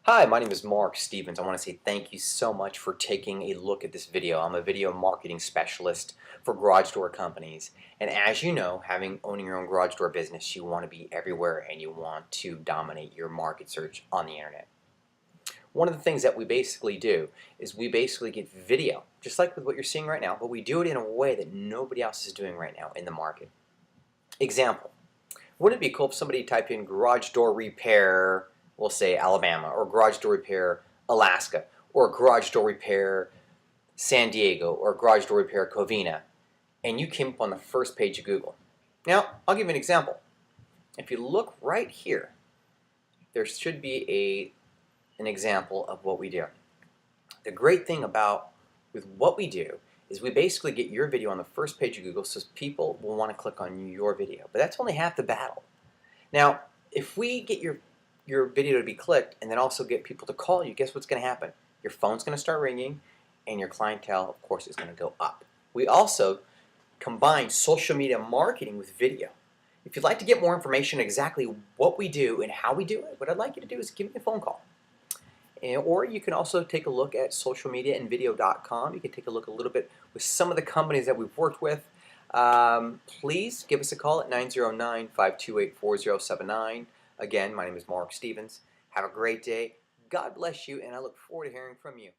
Hi, my name is Mark Stevens. I want to say thank you so much for taking a look at this video. I'm a video marketing specialist for garage door companies. And as you know, owning your own garage door business, you want to be everywhere and you want to dominate your market search on the internet. One of the things that we basically do is we basically get video, just like with what you're seeing right now, but we do it in a way that nobody else is doing right now in the market. Example. Wouldn't it be cool if somebody typed in garage door repair, we'll say Alabama, or garage door repair Alaska, or garage door repair San Diego, or garage door repair Covina, and you came up on the first page of Google? Now, I'll give you an example. If you look right here, there should be an example of what we do. The great thing about with what we do is we basically get your video on the first page of Google so people will want to click on your video. But that's only half the battle. Now, if we get your video to be clicked and then also get people to call you, guess what's going to happen? Your phone's going to start ringing and your clientele, of course, is going to go up. We also combine social media marketing with video. If you'd like to get more information on exactly what we do and how we do it, what I'd like you to do is give me a phone call. Or you can also take a look at socialmediaandvideo.com. You can take a look a little bit with some of the companies that we've worked with. Please give us a call at 909-528-4079. Again, my name is Mark Stevens. Have a great day. God bless you, and I look forward to hearing from you.